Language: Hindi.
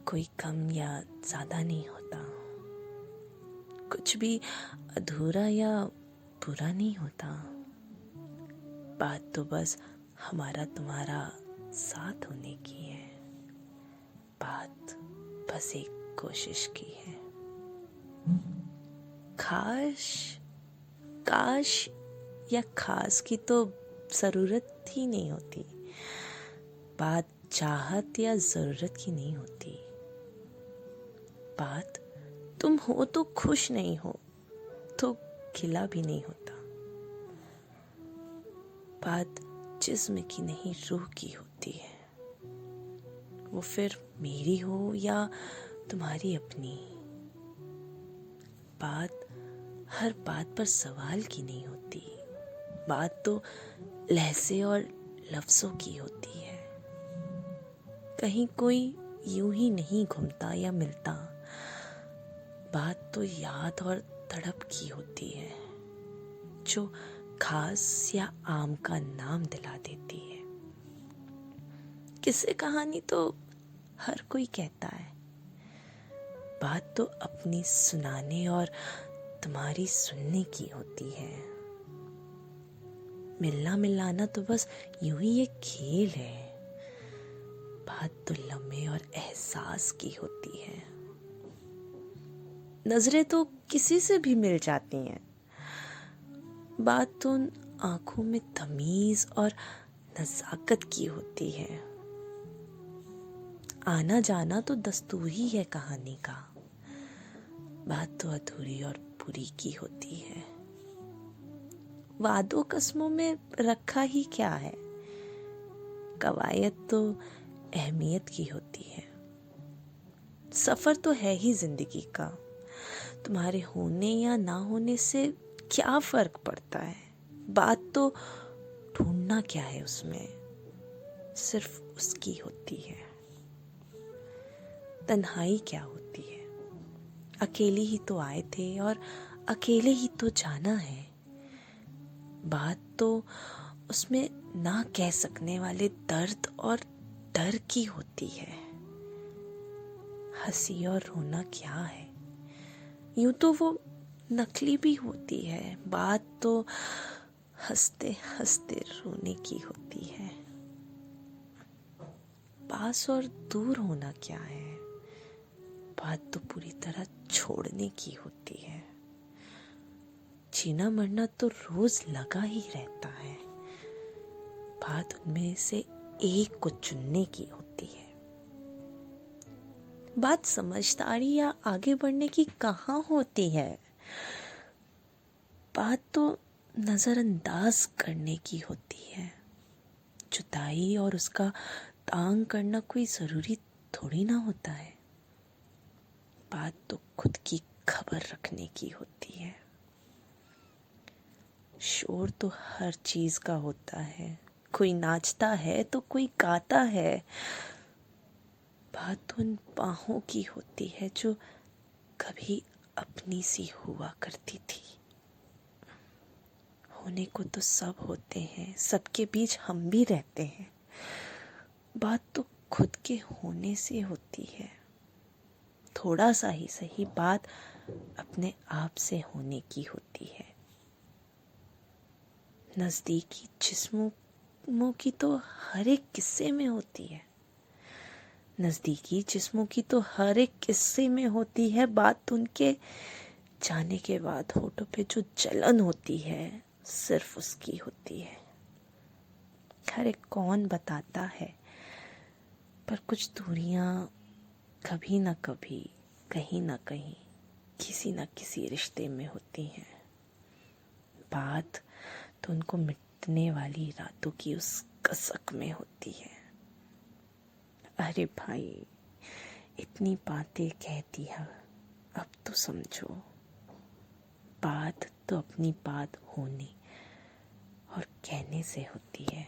कोई कम या ज़्यादा नहीं होता, कुछ भी अधूरा या बुरा नहीं होता। बात तो बस हमारा तुम्हारा साथ होने की है, बात बस एक कोशिश की है। काश या खास की तो ज़रूरत ही नहीं होती। बात चाहत या ज़रूरत की नहीं होती। बात तुम हो तो खुश नहीं हो तो गिला भी नहीं होता। बात जिस्म की नहीं रूह की होती है, वो फिर मेरी हो या तुम्हारी अपनी। बात हर बात पर सवाल की नहीं होती, बात तो लहज़े और लफ्ज़ों की होती है। कहीं कोई यूं ही नहीं घूमता या मिलता, बात तो याद और तड़प की होती है, जो खास या आम का नाम दिला देती है। किस्से कहानी तो हर कोई कहता है, बात तो अपनी सुनाने और तुम्हारी सुनने की होती है। मिलना मिलाना तो बस यूं ही एक खेल है, बात तो लम्हे और एहसास की होती है। नजरें तो किसी से भी मिल जाती हैं, बात तो उन आंखों में तमीज और नजाकत की होती है। आना जाना तो दस्तूर ही है कहानी का, बात तो अधूरी और बुरी की होती है। वादों कस्मों में रखा ही क्या है, कवायद तो अहमियत की होती है। सफर तो है ही जिंदगी का, तुम्हारे होने या ना होने से क्या फर्क पड़ता है। बात तो ढूंढना क्या है उसमें, सिर्फ उसकी होती है। तन्हाई क्या होती है, अकेले ही तो आए थे और अकेले ही तो जाना है। बात तो उसमें ना कह सकने वाले दर्द और डर की होती है। हंसी और रोना क्या है, यूं तो वो नकली भी होती है। बात तो हंसते हंसते रोने की होती है। पास और दूर होना क्या है, बात तो पूरी तरह छोड़ने की होती है। जीना मरना तो रोज लगा ही रहता है, बात उनमें से एक को चुनने की होती है। बात समझदारी या आगे बढ़ने की कहाँ होती है, बात तो नजरअंदाज करने की होती है। जुदाई और उसका तांग करना कोई जरूरी थोड़ी ना होता है, बात तो खुद की खबर रखने की होती है। शोर तो हर चीज का होता है, कोई नाचता है तो कोई गाता है। बात उन बाहों की होती है जो कभी अपनी सी हुआ करती थी। होने को तो सब होते हैं, सबके बीच हम भी रहते हैं, बात तो खुद के होने से होती है। थोड़ा सा ही सही, बात अपने आप से होने की होती है। नजदीकी जिस्मों की तो हर एक किस्से में होती है, नजदीकी जिस्मों की तो हर एक किस्से में होती है। बात उनके जाने के बाद होठों पे जो जलन होती है, सिर्फ उसकी होती है। अरे कौन बताता है, पर कुछ दूरियां कभी ना कभी, कहीं ना कहीं, किसी ना किसी रिश्ते में होती हैं। बात तो उनको मिटने वाली रातों की उस कसक में होती है। अरे भाई, इतनी बातें कह दी है, अब तो समझो, बात तो अपनी बात होने और कहने से होती है।